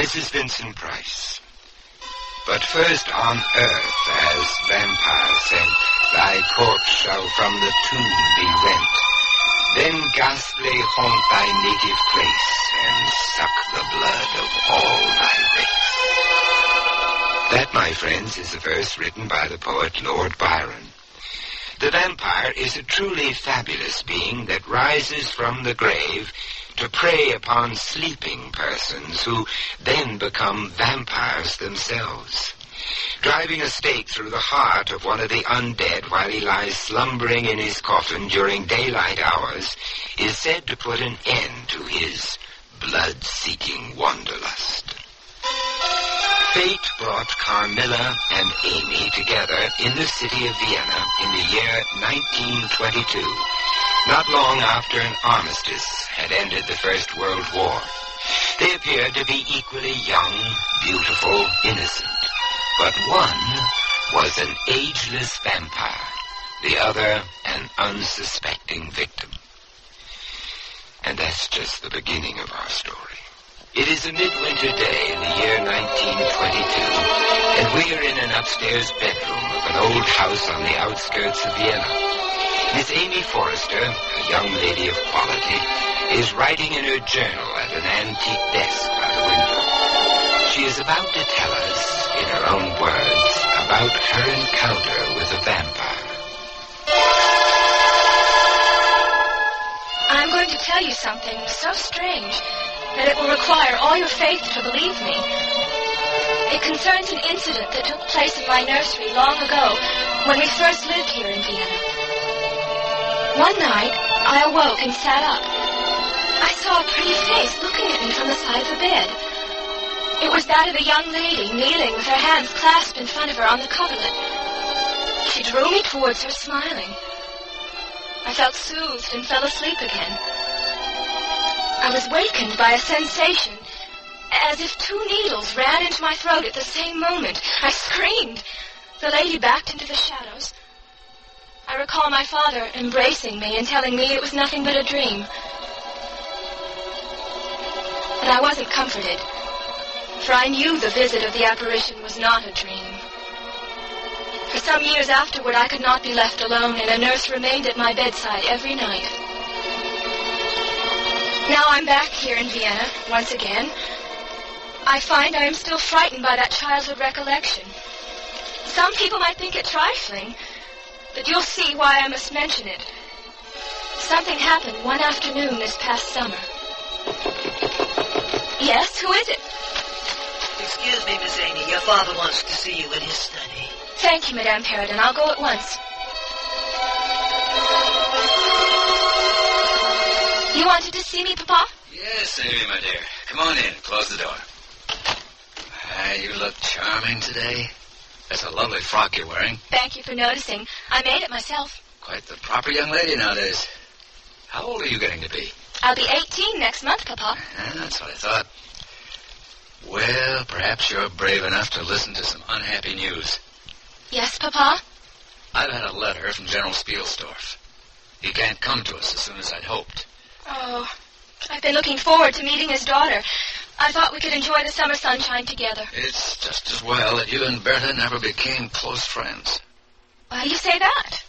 This is Vincent Price. But first on earth, as vampire sent, thy corpse shall from the tomb be rent. Then ghastly haunt thy native place, and suck the blood of all thy race. That, my friends, is a verse written by the poet Lord Byron. The vampire is a truly fabulous being that rises from the grave to prey upon sleeping persons who then become vampires themselves. Driving a stake through the heart of one of the undead while he lies slumbering in his coffin during daylight hours is said to put an end to his blood-seeking wanderlust. Fate brought Carmilla and Amy together in the city of Vienna in the year 1922, not long after an armistice had ended the First World War. They appeared to be equally young, beautiful, innocent, but one was an ageless vampire, the other an unsuspecting victim. And that's just the beginning of our story. It is a midwinter day in the year 1922, and we are in an upstairs bedroom of an old house on the outskirts of Vienna. Miss Amy Forrester, a young lady of quality, is writing in her journal at an antique desk by the window. She is about to tell us, in her own words, about her encounter with a vampire. I'm going to tell you something so strange that it will require all your faith to believe me. It concerns an incident that took place in my nursery long ago when we first lived here in Vienna. One night, I awoke and sat up. I saw a pretty face looking at me from the side of the bed. It was that of a young lady kneeling with her hands clasped in front of her on the coverlet. She drew me towards her, smiling. I felt soothed and fell asleep again. I was wakened by a sensation, as if two needles ran into my throat at the same moment. I screamed. The lady backed into the shadows. I recall my father embracing me and telling me it was nothing but a dream. But I wasn't comforted, for I knew the visit of the apparition was not a dream. For some years afterward, I could not be left alone, and a nurse remained at my bedside every night. Now I'm back here in Vienna, once again. I find I am still frightened by that childhood recollection. Some people might think it trifling, but you'll see why I must mention it. Something happened one afternoon this past summer. Yes, who is it? Excuse me, Miss Amy. Your father wants to see you in his study. Thank you, Madame Perrodin. I'll go at once. You wanted to see me, Papa? Yes, Amy, my dear. Come on in. Close the door. You look charming today. That's a lovely frock you're wearing. Thank you for noticing. I made it myself. Quite the proper young lady nowadays. How old are you getting to be? I'll be 18 next month, Papa. That's what I thought. Well, perhaps you're brave enough to listen to some unhappy news. Yes, Papa? I've had a letter from General Spielsdorf. He can't come to us as soon as I'd hoped. Oh, I've been looking forward to meeting his daughter. I thought we could enjoy the summer sunshine together. It's just as well that you and Bertha never became close friends. Why do you say that?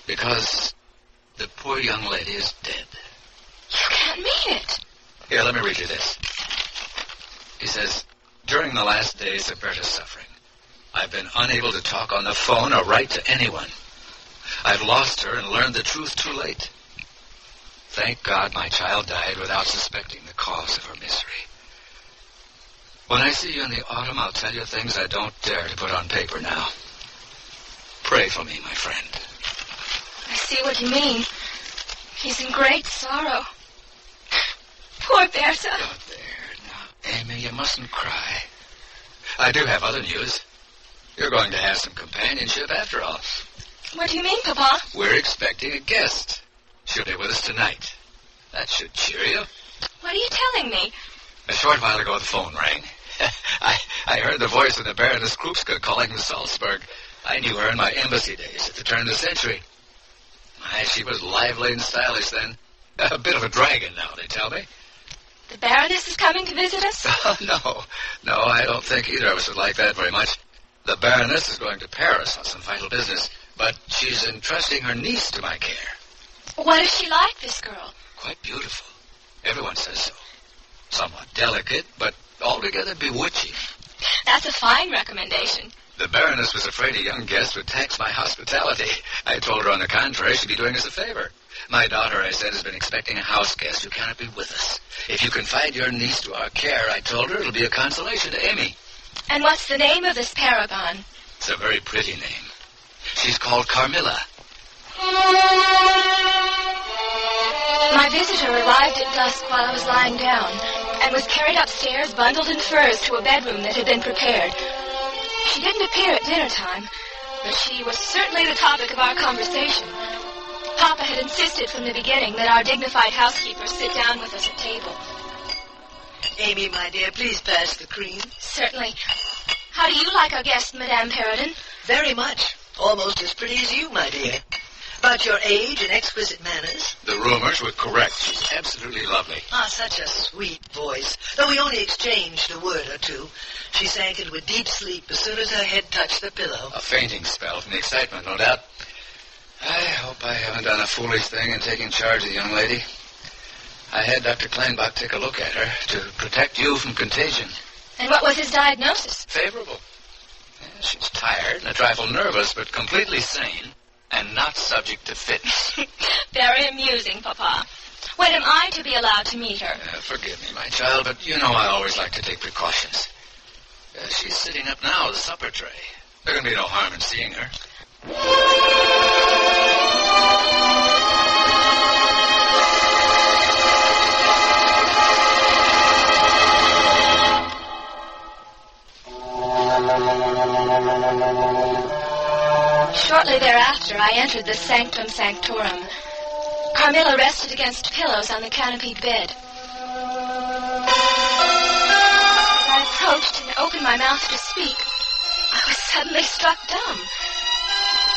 Because the poor young lady is dead. You can't mean it. Here, let me read you this. He says, during the last days of Bertha's suffering, I've been unable to talk on the phone or write to anyone. I've lost her and learned the truth too late. Thank God my child died without suspecting the cause of her misery. When I see you in the autumn, I'll tell you things I don't dare to put on paper now. Pray for me, my friend. I see what you mean. He's in great sorrow. Poor Bertha. Oh, there. Now, Amy, you mustn't cry. I do have other news. You're going to have some companionship after all. What do you mean, Papa? We're expecting a guest. She'll be with us tonight. That should cheer you. What are you telling me? A short while ago, the phone rang. I heard the voice of the Baroness Krupska calling from Salzburg. I knew her in my embassy days at the turn of the century. She was lively and stylish then. A bit of a dragon now, they tell me. The Baroness is coming to visit us? Oh, no, I don't think either of us would like that very much. The Baroness is going to Paris on some vital business, but she's entrusting her niece to my care. What is she like, this girl? Quite beautiful. Everyone says so. Somewhat delicate, but altogether bewitching. That's a fine recommendation. The Baroness was afraid a young guest would tax my hospitality. I told her, on the contrary, she'd be doing us a favor. My daughter, I said, has been expecting a house guest who cannot be with us. If you confide your niece to our care, I told her, it'll be a consolation to Amy. And what's the name of this paragon? It's a very pretty name. She's called Carmilla. My visitor arrived at dusk while I was lying down and was carried upstairs, bundled in furs, to a bedroom that had been prepared. She didn't appear at dinner time, but she was certainly the topic of our conversation. Papa had insisted from the beginning that our dignified housekeeper sit down with us at table. Amy, my dear, please pass the cream. Certainly. How do you like our guest, Madame Perrodon? Very much. Almost as pretty as you, my dear. About your age and exquisite manners. The rumors were correct. She's absolutely lovely. Ah, such a sweet voice. Though we only exchanged a word or two. She sank into a deep sleep as soon as her head touched the pillow. A fainting spell from the excitement, no doubt. I hope I haven't done a foolish thing in taking charge of the young lady. I had Dr. Kleinbach take a look at her to protect you from contagion. And what was his diagnosis? Favorable. Yeah, she's tired and a trifle nervous, but completely sane and not subject to fits. Very amusing, Papa. When am I to be allowed to meet her? Forgive me, my child, but you know I always like to take precautions. She's sitting up now with a supper tray. There can be no harm in seeing her. Shortly thereafter, I entered the sanctum sanctorum. Carmilla rested against pillows on the canopied bed. As I approached and opened my mouth to speak, I was suddenly struck dumb.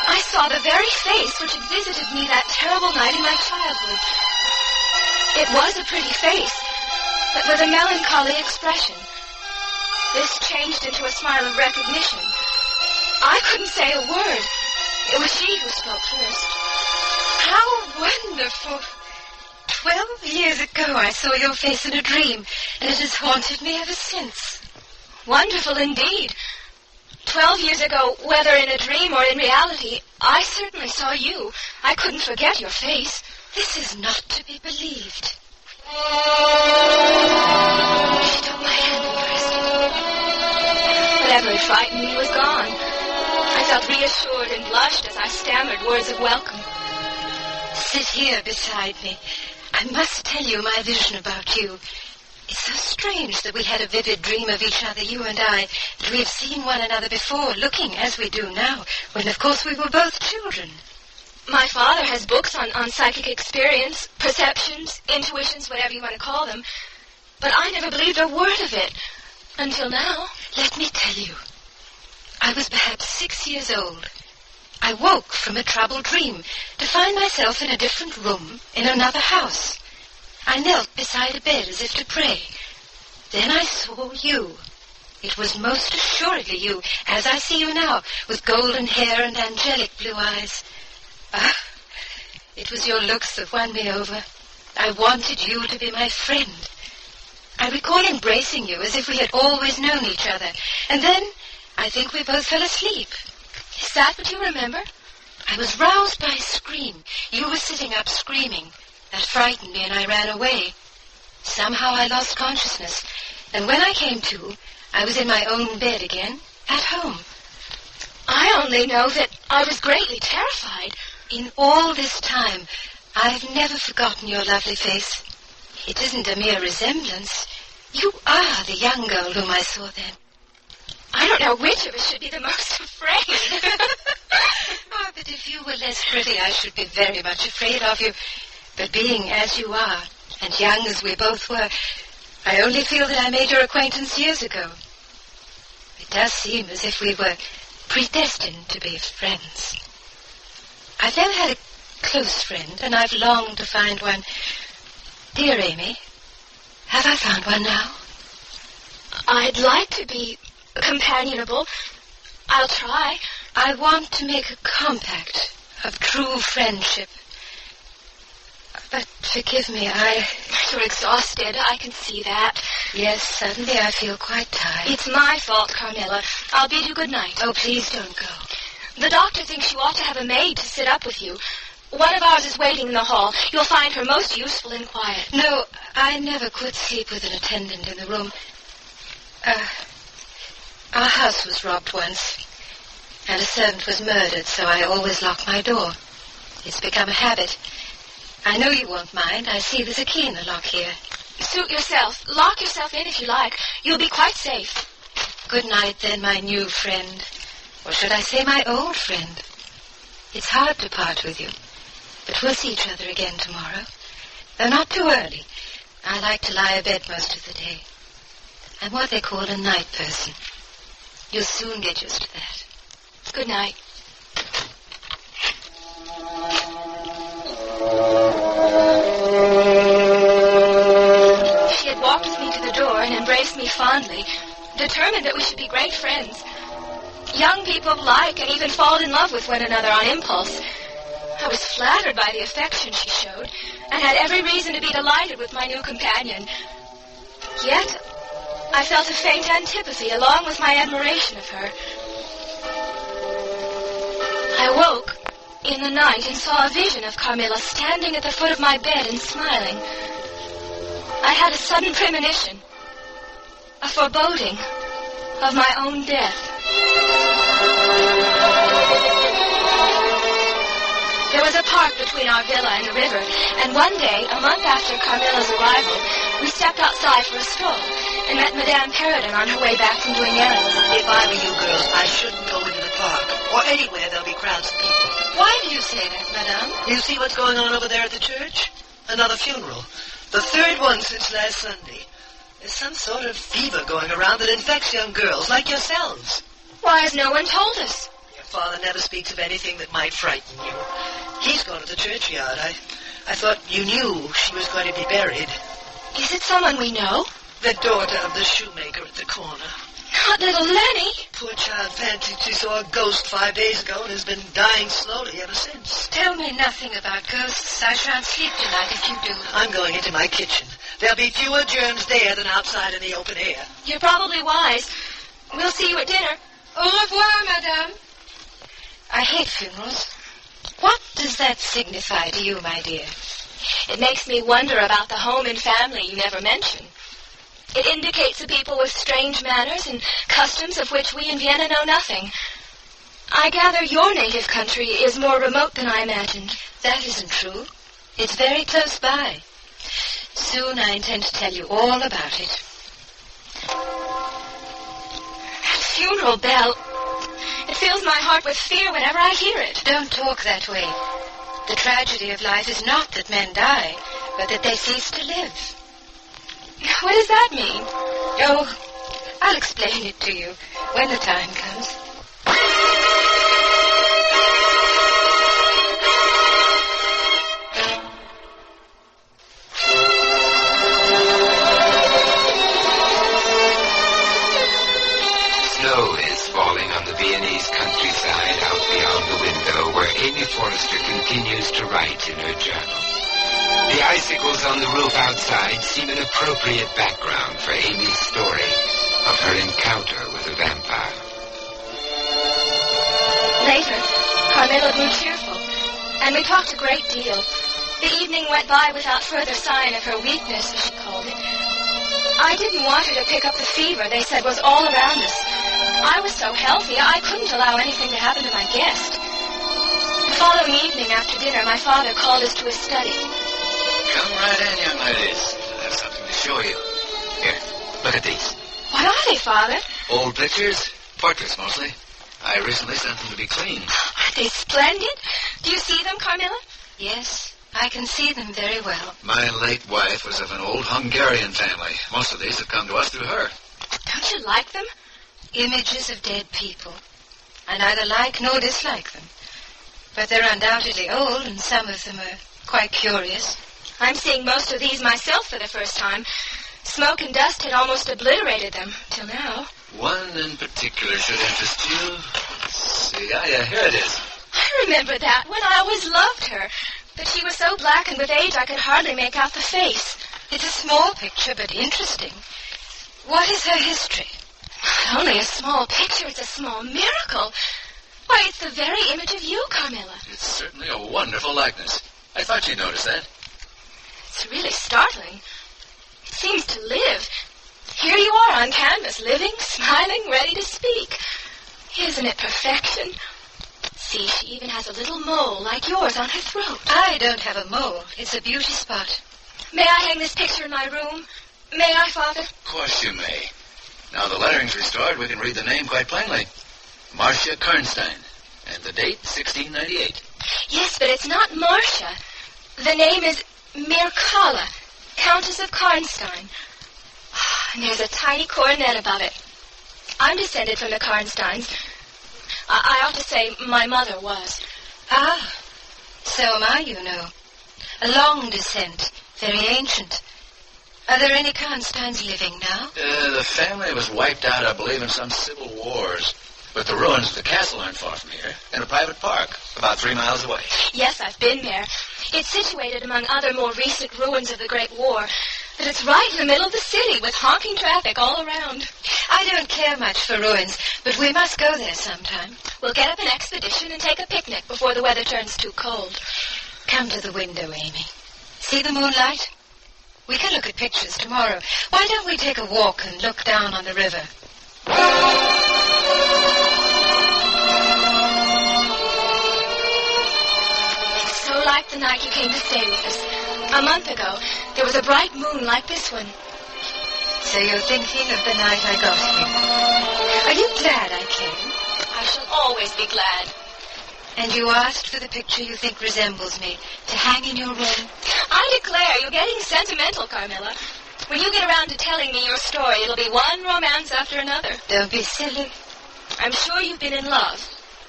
I saw the very face which had visited me that terrible night in my childhood. It was a pretty face, but with a melancholy expression. This changed into a smile of recognition. I couldn't say a word. It was she who spoke first. How wonderful! 12 years ago I saw your face in a dream, and it has haunted me ever since. Wonderful indeed. 12 years ago, whether in a dream or in reality, I certainly saw you. I couldn't forget your face. This is not to be believed. She took my hand and pressed it. Whatever had frightened me was gone. I felt reassured and blushed as I stammered words of welcome. Sit here beside me. I must tell you my vision about you. It's so strange that we had a vivid dream of each other, you and I, that we have seen one another before, looking as we do now, when, of course, we were both children. My father has books on psychic experience, perceptions, intuitions, whatever you want to call them, but I never believed a word of it, until now. Let me tell you. I was perhaps 6 years old. I woke from a troubled dream to find myself in a different room in another house. I knelt beside a bed as if to pray. Then I saw you. It was most assuredly you, as I see you now, with golden hair and angelic blue eyes. Ah, it was your looks that won me over. I wanted you to be my friend. I recall embracing you as if we had always known each other, and then I think we both fell asleep. Is that what you remember? I was roused by a scream. You were sitting up screaming. That frightened me and I ran away. Somehow I lost consciousness, and when I came to, I was in my own bed again, at home. I only know that I was greatly terrified. In all this time, I've never forgotten your lovely face. It isn't a mere resemblance. You are the young girl whom I saw then. I don't know which of us should be the most afraid. Oh, but if you were less pretty, I should be very much afraid of you. But being as you are, and young as we both were, I only feel that I made your acquaintance years ago. It does seem as if we were predestined to be friends. I've never had a close friend, and I've longed to find one. Dear Amy, Have I found one now? I'd like to be companionable. I'll try. I want to make a compact of true friendship. But forgive me, You're exhausted. I can see that. Yes, suddenly I feel quite tired. It's my fault, Carmilla. I'll bid you good night. Oh, please don't go. The doctor thinks you ought to have a maid to sit up with you. One of ours is waiting in the hall. You'll find her most useful and quiet. No, I never could sleep with an attendant in the room. Our house was robbed once, and a servant was murdered, so I always lock my door. It's become a habit. I know you won't mind. I see there's a key in the lock here. Suit yourself. Lock yourself in if you like. You'll be quite safe. Good night, then, my new friend. Or should I say my old friend? It's hard to part with you, but we'll see each other again tomorrow. Though not too early. I like to lie abed most of the day. I'm what they call a night person. You'll soon get used to that. Good night. She had walked with me to the door and embraced me fondly, determined that we should be great friends. Young people like and even fall in love with one another on impulse. I was flattered by the affection she showed, and had every reason to be delighted with my new companion. Yet, I felt a faint antipathy along with my admiration of her. I woke in the night and saw a vision of Carmilla standing at the foot of my bed and smiling. I had a sudden premonition, a foreboding of my own death. There was a park between our villa and the river, and one day, a month after Carmilla's arrival, we stepped outside for a stroll and met Madame Perrodon on her way back from doing errands. If I were you girls, I shouldn't go into the park, or anywhere there'll be crowds of people. Why do you say that, Madame? You see what's going on over there at the church? Another funeral. The third one since last Sunday. There's some sort of fever going around that infects young girls, like yourselves. Why has no one told us? Your father never speaks of anything that might frighten you. He's gone to the churchyard. I thought you knew she was going to be buried. Is it someone we know? The daughter of the shoemaker at the corner. Not little Lenny. Poor child fancied she saw a ghost 5 days ago and has been dying slowly ever since. Tell me nothing about ghosts. I shan't sleep tonight if you do. I'm going into my kitchen. There'll be fewer germs there than outside in the open air. You're probably wise. We'll see you at dinner. Au revoir, Madame. I hate funerals. What does that signify to you, my dear? It makes me wonder about the home and family you never mention. It indicates a people with strange manners and customs of which we in Vienna know nothing. I gather your native country is more remote than I imagined. That isn't true. It's very close by. Soon I intend to tell you all about it. That funeral bell. It fills my heart with fear whenever I hear it. Don't talk that way. The tragedy of life is not that men die, but that they cease to live. What does that mean? Oh, I'll explain it to you when the time comes. Snow is falling on the Viennese countryside out beyond the window where Amy Forrester continues to write in her journal. The icicles on the roof outside seem an appropriate background for Amy's story of her encounter with a vampire. Later, Carmilla grew cheerful, and we talked a great deal. The evening went by without further sign of her weakness, as she called it. I didn't want her to pick up the fever they said was all around us. I was so healthy, I couldn't allow anything to happen to my guest. The following evening after dinner, my father called us to his study. Come right in, young ladies. I have something to show you. Here, look at these. What are they, Father? Old pictures, portraits mostly. I recently sent them to be cleaned. Are they splendid? Do you see them, Carmilla? Yes, I can see them very well. My late wife was of an old Hungarian family. Most of these have come to us through her. Don't you like them? Images of dead people. I neither like nor dislike them. But they're undoubtedly old, and some of them are quite curious. I'm seeing most of these myself for the first time. Smoke and dust had almost obliterated them, till now. One in particular should interest you. Let's see. Yeah, here it is. I remember that when I always loved her. But she was so blackened with age I could hardly make out the face. It's a small picture, but interesting. What is her history? Not only a small picture, it's a small miracle. Why, it's the very image of you, Carmilla. It's certainly a wonderful likeness. I thought you'd notice that. It's really startling. It seems to live. Here you are on canvas, living, smiling, ready to speak. Isn't it perfection? See, she even has a little mole like yours on her throat. I don't have a mole. It's a beauty spot. May I hang this picture in my room? May I, Father? Of course you may. Now the lettering's restored, we can read the name quite plainly. Marcia Kernstein. And the date, 1698. Yes, but it's not Marcia. The name is Mircalla, Countess of Karnstein. And there's a tiny coronet above it. I'm descended from the Karnsteins. I ought to say my mother was. Ah, so am I, you know. A long descent, very ancient. Are there any Karnsteins living now? The family was wiped out, I believe, in some civil wars. But the ruins of the castle aren't far from here, in a private park, about 3 miles away. Yes, I've been there. It's situated among other more recent ruins of the Great War. But it's right in the middle of the city, with honking traffic all around. I don't care much for ruins, but we must go there sometime. We'll get up an expedition and take a picnic before the weather turns too cold. Come to the window, Amy. See the moonlight? We can look at pictures tomorrow. Why don't we take a walk and look down on the river? It's so like the night you came to stay with us. A month ago, there was a bright moon like this one. So you're thinking of the night I got here. Are you glad I came? I shall always be glad. And you asked for the picture you think resembles me, to hang in your room? I declare, you're getting sentimental, Carmilla. When you get around to telling me your story, it'll be one romance after another. Don't be silly. I'm sure you've been in love.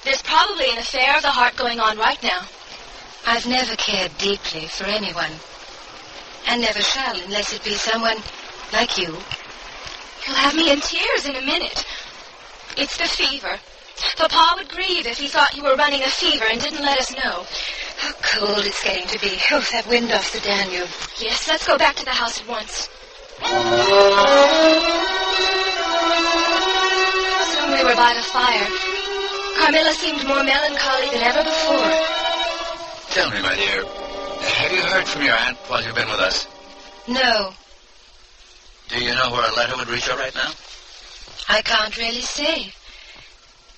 There's probably an affair of the heart going on right now. I've never cared deeply for anyone. And never shall, unless it be someone like you. You'll have me in tears in a minute. It's the fever. Papa would grieve if he thought you were running a fever and didn't let us know. How cold it's getting to be. Oh, that wind off the Danube. Yes, let's go back to the house at once. Soon we were by the fire. Carmilla seemed more melancholy than ever before. Tell me, my dear, have you heard from your aunt while you've been with us? No. Do you know where a letter would reach her right now? I can't really say.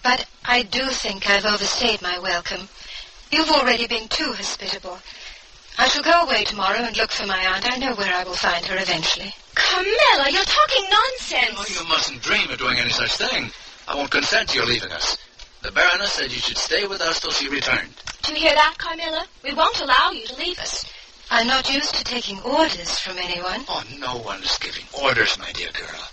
But I do think I've overstayed my welcome. You've already been too hospitable. I shall go away tomorrow and look for my aunt. I know where I will find her eventually. Carmilla, you're talking nonsense. Oh, you mustn't dream of doing any such thing. I won't consent to your leaving us. The Baroness said you should stay with us till she returned. Do you hear that, Carmilla? We won't allow you to leave us. I'm not used to taking orders from anyone. Oh, no one is giving orders, my dear girl.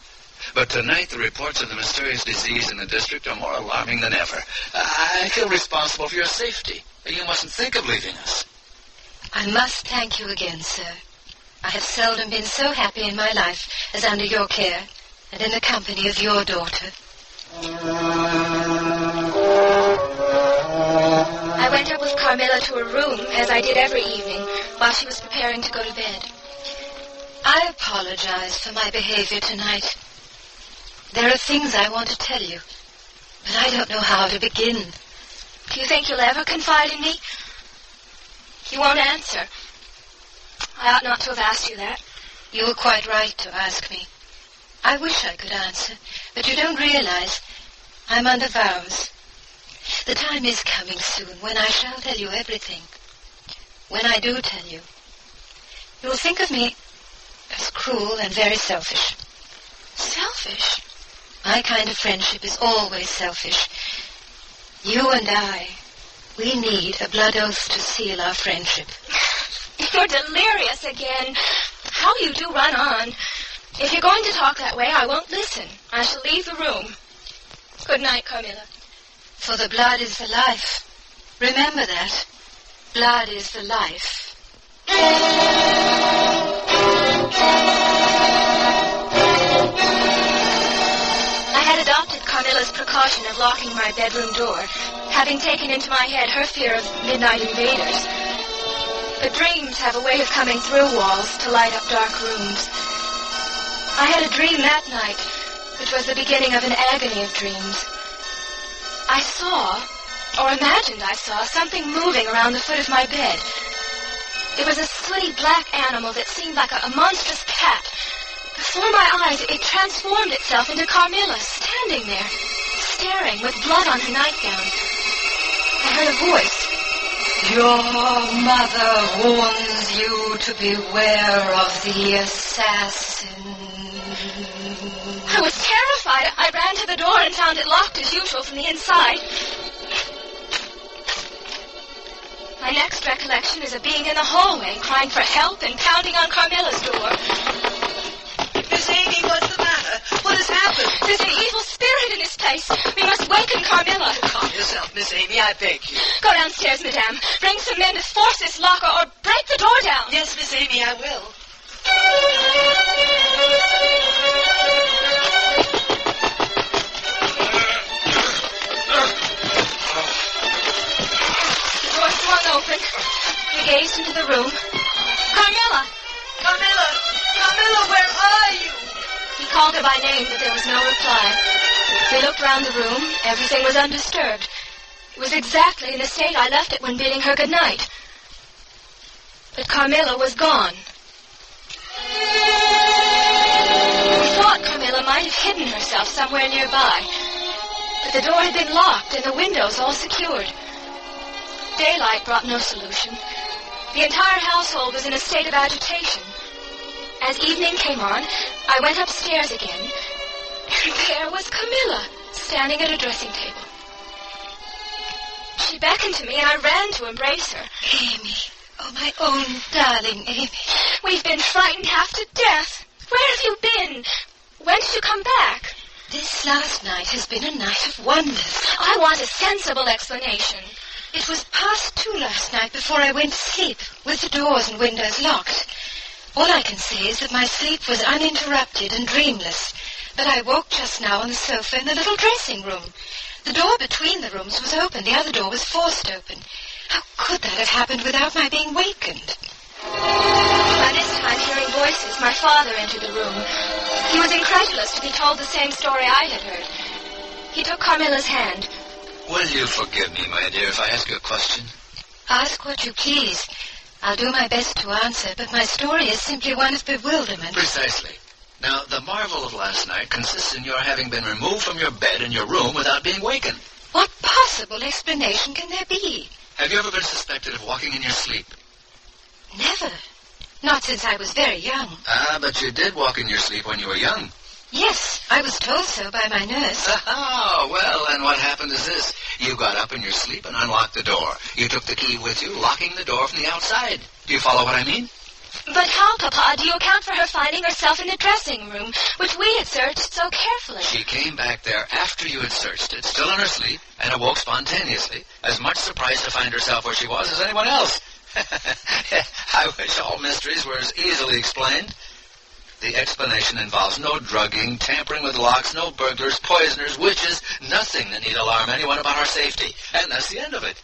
But tonight the reports of the mysterious disease in the district are more alarming than ever. I feel responsible for your safety. You mustn't think of leaving us. I must thank you again, sir. I have seldom been so happy in my life as under your care and in the company of your daughter. I went up with Carmilla to her room, as I did every evening, while she was preparing to go to bed. I apologize for my behavior tonight. There are things I want to tell you, but I don't know how to begin. Do you think you'll ever confide in me? You won't answer. I ought not to have asked you that. You were quite right to ask me. I wish I could answer, but you don't realize I'm under vows. The time is coming soon when I shall tell you everything. When I do tell you, you'll think of me as cruel and very selfish. Selfish? My kind of friendship is always selfish. You and I, we need a blood oath to seal our friendship. You're delirious again. How you do run on. If you're going to talk that way, I won't listen. I shall leave the room. Good night, Carmilla. For the blood is the life. Remember that. Blood is the life. adopted Carmilla's precaution of locking my bedroom door, having taken into my head her fear of midnight invaders. But dreams have a way of coming through walls to light up dark rooms. I had a dream that night, which was the beginning of an agony of dreams. I saw, or imagined I saw, something moving around the foot of my bed. It was a sooty black animal that seemed like a monstrous cat. Before my eyes, it transformed itself into Carmilla, standing there, staring with blood on her nightgown. I heard a voice. Your mother warns you to beware of the assassin. I was terrified. I ran to the door and found it locked as usual from the inside. My next recollection is of being in the hallway, crying for help and pounding on Carmilla's door. Miss Amy, what's the matter? What has happened? There's an evil spirit in this place. We must waken Carmilla. Calm yourself, Miss Amy, I beg you. Go downstairs, madame. Bring some men to force this lock or break the door down. Yes, Miss Amy, I will. The door swung open. We gazed into the room. Carmilla! Carmilla! Carmilla, where are you? He called her by name, but there was no reply. We looked round the room. Everything was undisturbed. It was exactly in the state I left it when bidding her good night. But Carmilla was gone. We thought Carmilla might have hidden herself somewhere nearby. But the door had been locked and the windows all secured. Daylight brought no solution. The entire household was in a state of agitation. As evening came on, I went upstairs again, and there was Carmilla, standing at a dressing table. She beckoned to me, and I ran to embrace her. Amy, oh, my own darling Amy. We've been frightened half to death. Where have you been? When did you come back? This last night has been a night of wonders. I want a sensible explanation. It was past 2 last night before I went to sleep, with the doors and windows locked. All I can say is that my sleep was uninterrupted and dreamless, but I woke just now on the sofa in the little dressing room. The door between the rooms was open. The other door was forced open. How could that have happened without my being wakened? By this time, hearing voices, my father entered the room. He was incredulous to be told the same story I had heard. He took Carmilla's hand. Will you forgive me, my dear, if I ask you a question? Ask what you please. I'll do my best to answer, but my story is simply one of bewilderment. Precisely. Now, the marvel of last night consists in your having been removed from your bed in your room without being wakened. What possible explanation can there be? Have you ever been suspected of walking in your sleep? Never. Not since I was very young. Ah, but you did walk in your sleep when you were young. Yes, I was told so by my nurse. Oh, well, and what happened is this. You got up in your sleep and unlocked the door. You took the key with you, locking the door from the outside. Do you follow what I mean? But how, Papa, do you account for her finding herself in the dressing room, which we had searched so carefully? She came back there after you had searched it, still in her sleep, and awoke spontaneously, as much surprised to find herself where she was as anyone else. I wish all mysteries were as easily explained. The explanation involves no drugging, tampering with locks, no burglars, poisoners, witches, nothing that need alarm anyone about our safety. And that's the end of it.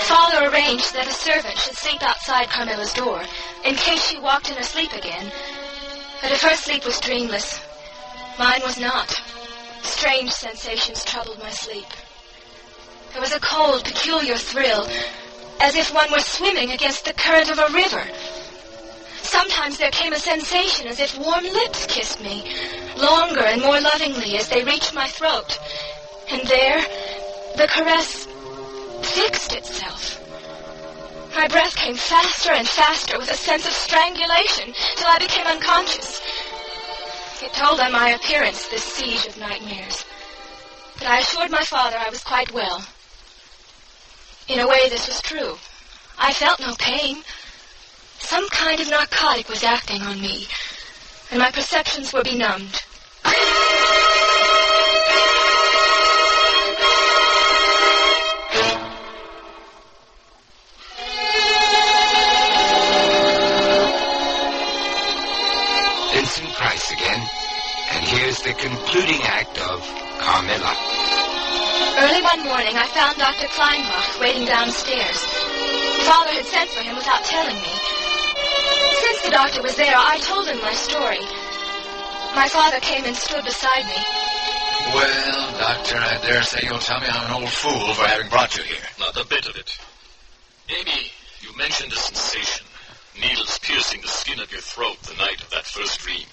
Father arranged that a servant should sleep outside Carmilla's door, in case she walked in her sleep again. But if her sleep was dreamless, mine was not. Strange sensations troubled my sleep. There was a cold, peculiar thrill, as if one were swimming against the current of a river. Sometimes there came a sensation as if warm lips kissed me, longer and more lovingly as they reached my throat. And there, the caress fixed itself. My breath came faster and faster with a sense of strangulation till I became unconscious. It told on my appearance, this siege of nightmares. But I assured my father I was quite well. In a way, this was true. I felt no pain. Some kind of narcotic was acting on me, and my perceptions were benumbed. Vincent Price again. And here's the concluding act of Carmilla. Early one morning, I found Dr. Kleinbach waiting downstairs. Father had sent for him without telling me. Since the doctor was there, I told him my story. My father came and stood beside me. Well, Doctor, I dare say you'll tell me I'm an old fool for having brought you here. Not a bit of it. Amy, you mentioned a sensation. Needles piercing the skin of your throat the night of that first dream.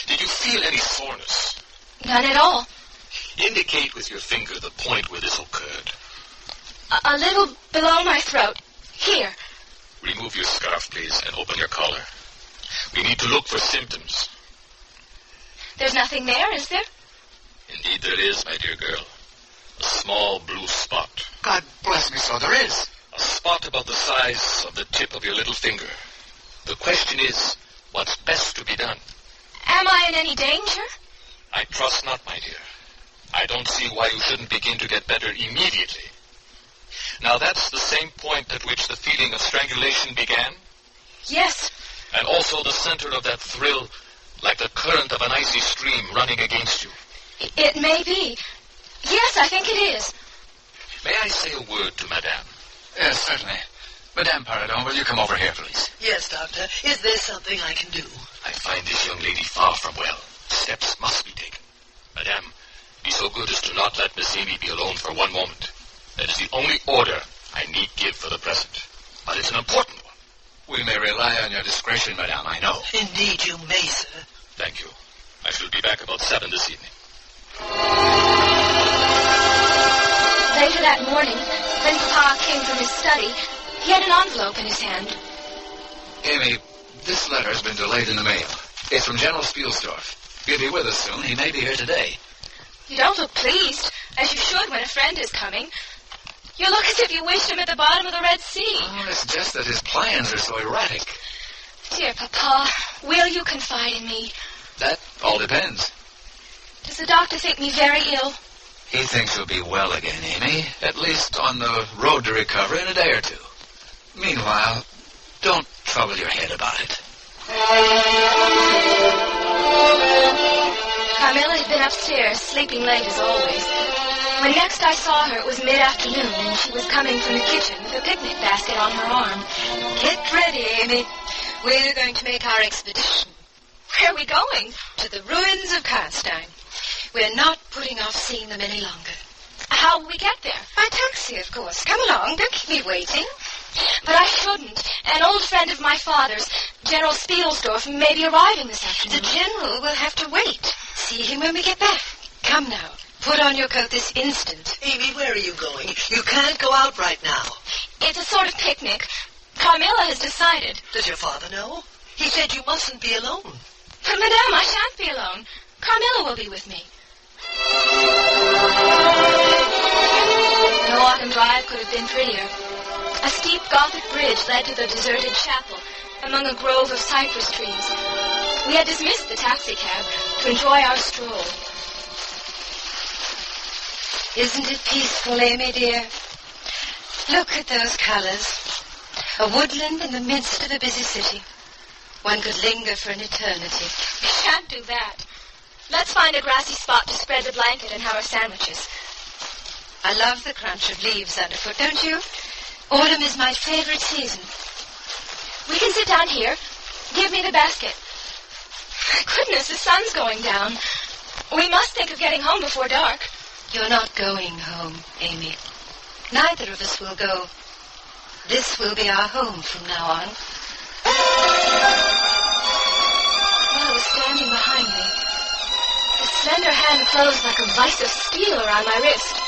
Did you feel any soreness? None at all. Indicate with your finger the point where this occurred. A little below my throat. Here. Remove your scarf, please, and open your collar. We need to look for symptoms. There's nothing there, is there? Indeed there is, my dear girl. A small blue spot. God bless me, so there is. A spot about the size of the tip of your little finger. The question is, what's best to be done? Am I in any danger? I trust not, my dear. I don't see why you shouldn't begin to get better immediately. Now, that's the same point at which the feeling of strangulation began? Yes. And also the center of that thrill, like the current of an icy stream running against you. It may be. Yes, I think it is. May I say a word to Madame? Yes, certainly. Madame Paradon, will you come over here, please? Yes, Doctor. Is there something I can do? I find this young lady far from well. Steps must be taken. Madame, be so good as to not let Miss Amy be alone for one moment. That is the only order I need give for the present. But it's an important one. We may rely on your discretion, Madame, I know. Indeed you may, sir. Thank you. I shall be back about 7 this evening. Later that morning, when Papa came from his study, he had an envelope in his hand. Amy, this letter has been delayed in the mail. It's from General Spielsdorf. He'll be with us soon. He may be here today. You don't look pleased, as you should when a friend is coming. You look as if you wished him at the bottom of the Red Sea. Oh, it's just that his plans are so erratic. Dear Papa, will you confide in me? That all depends. Does the doctor think me very ill? He thinks you'll be well again, Amy. At least on the road to recovery in a day or two. Meanwhile, don't trouble your head about it. Carmilla had been upstairs, sleeping late as always. When next I saw her, it was mid-afternoon, and she was coming from the kitchen with a picnic basket on her arm. Get ready, Amy. We're going to make our expedition. Where are we going? To the ruins of Karnstein. We're not putting off seeing them any longer. How will we get there? By taxi, of course. Come along. Don't keep me waiting. But I shouldn't. An old friend of my father's, General Spielsdorf, may be arriving this afternoon. The general will have to wait. See him when we get back. Come now. Put on your coat this instant. Amy, where are you going? You can't go out right now. It's a sort of picnic. Carmilla has decided. Does your father know? He said you mustn't be alone. But, Madame, I shan't be alone. Carmilla will be with me. No autumn drive could have been prettier. A steep Gothic bridge led to the deserted chapel among a grove of cypress trees. We had dismissed the taxicab to enjoy our stroll. Isn't it peaceful, Amy, dear? Look at those colors. A woodland in the midst of a busy city. One could linger for an eternity. We shan't do that. Let's find a grassy spot to spread the blanket and have our sandwiches. I love the crunch of leaves underfoot, don't you? Autumn is my favorite season. We can sit down here. Give me the basket. Goodness, the sun's going down. We must think of getting home before dark. You're not going home, Amy. Neither of us will go. This will be our home from now on. Ella was standing behind me. The slender hand closed like a vice of steel around my wrist.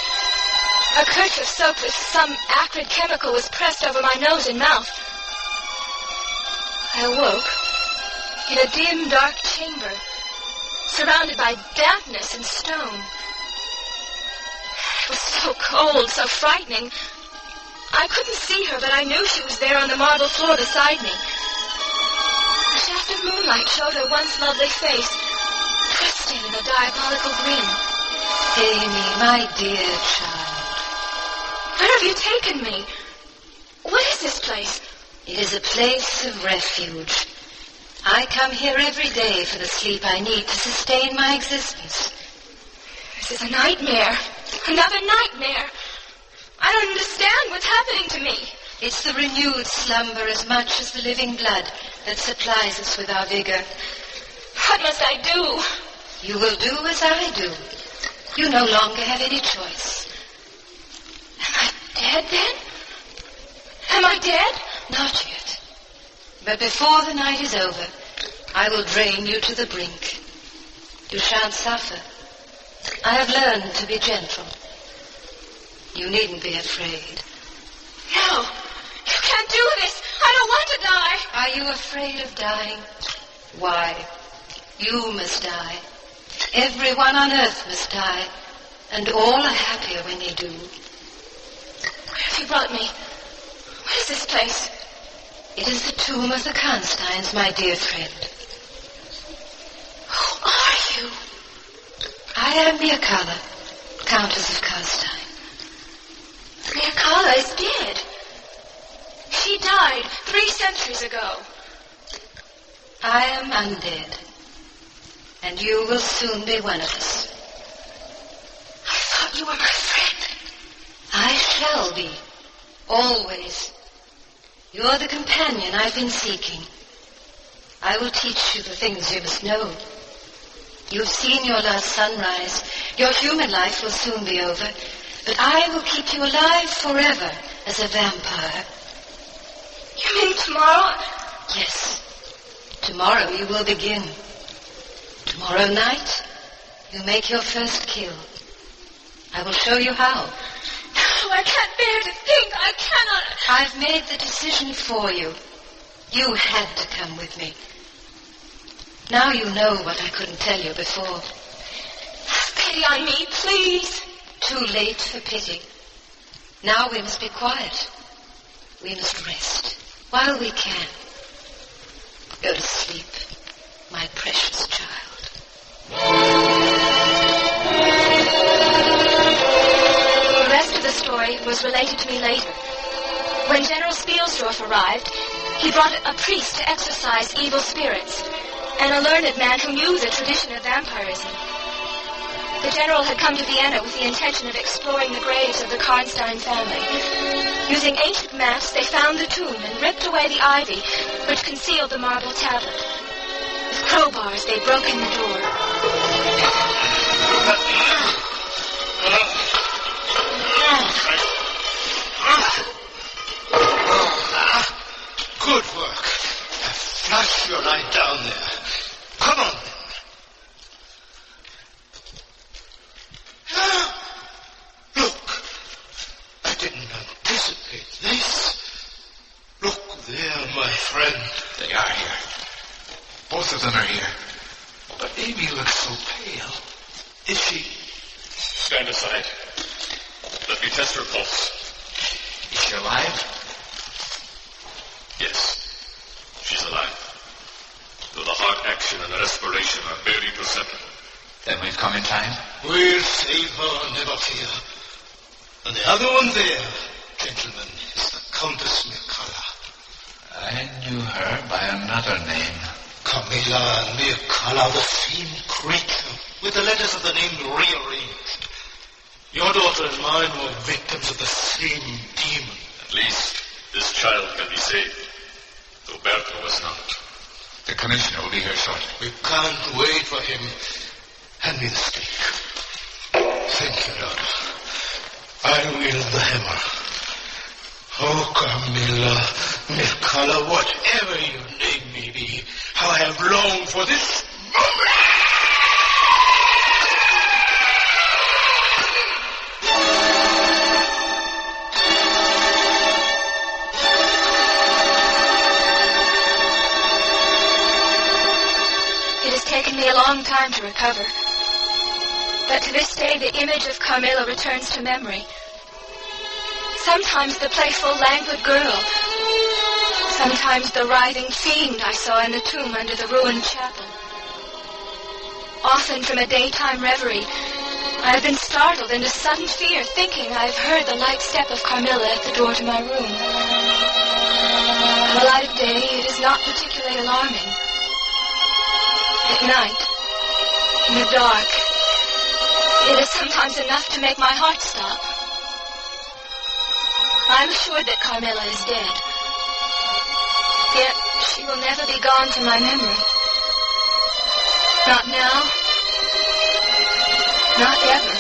A kerchief soaked with some acrid chemical was pressed over my nose and mouth. I awoke in a dim, dark chamber, surrounded by dampness and stone. It was so cold, so frightening. I couldn't see her, but I knew she was there on the marble floor beside me. A shaft of moonlight showed her once lovely face, twisted in a diabolical grin. Amy, my dear child. Where have you taken me? What is this place? It is a place of refuge. I come here every day for the sleep I need to sustain my existence. This is a nightmare. Another nightmare. I don't understand what's happening to me. It's the renewed slumber as much as the living blood that supplies us with our vigor. What must I do? You will do as I do. You no longer have any choice. Am I dead then? Am I dead? Not yet. But before the night is over, I will drain you to the brink. You shan't suffer. I have learned to be gentle. You needn't be afraid. No, you can't do this. I don't want to die. Are you afraid of dying? Why, you must die. Everyone on earth must die. And all are happier when they do. Where have you brought me? What is this place? It is the tomb of the Karnsteins, my dear friend. Who are you? I am Mircalla, Countess of Karnstein. Mircalla is dead. She died 3 centuries ago. I am undead. And you will soon be one of us. I thought you were my friend. I shall be. Always. You're the companion I've been seeking. I will teach you the things you must know. You've seen your last sunrise. Your human life will soon be over. But I will keep you alive forever as a vampire. You mean tomorrow? Yes. Tomorrow you will begin. Tomorrow night, you make your first kill. I will show you how. No, I can't bear to think. I cannot. I've made the decision for you. You had to come with me. Now you know what I couldn't tell you before. Have pity on me, please. Too late for pity. Now we must be quiet. We must rest while we can. Go to sleep, my precious child. The rest of the story was related to me later. When General Spielsdorf arrived, he brought a priest to exorcise evil spirits, and a learned man who knew the tradition of vampirism. The general had come to Vienna with the intention of exploring the graves of the Karnstein family. Using ancient maps, they found the tomb and ripped away the ivy which concealed the marble tablet. With crowbars, they broke in the door. Good work. Flush your light down there. Come on. Look. I didn't anticipate this. Look there, my friend. They are here. Both of them are here. But Amy looks so pale. Is she? Stand aside. Let me test her pulse. Is she alive? Yes, she's alive. Though the heart action and the respiration are barely perceptible. Then we've come in time? We'll save her, never fear. And the other one there, gentlemen, is the Countess Mircalla. I knew her by another name. Carmilla and Mircalla, the same creature, with the letters of the name rearranged. Your daughter and mine were victims of the same demon. At least this child can be saved, though Bertha was not. The commissioner will be here shortly. We can't wait for him. Hand me the stake. Thank you, daughter. I wield the hammer. Oh, Carmilla, Mircalla, whatever your name may be, how I have longed for this moment! It has taken me a long time to recover. But to this day, the image of Carmilla returns to memory. Sometimes the playful, languid girl. Sometimes the writhing fiend I saw in the tomb under the ruined chapel. Often from a daytime reverie, I have been startled into sudden fear, thinking I have heard the light step of Carmilla at the door to my room. In the light of day, it is not particularly alarming. At night, in the dark, it is sometimes enough to make my heart stop. I am assured that Carmilla is dead. Yet she will never be gone from my memory. Not now. Not ever.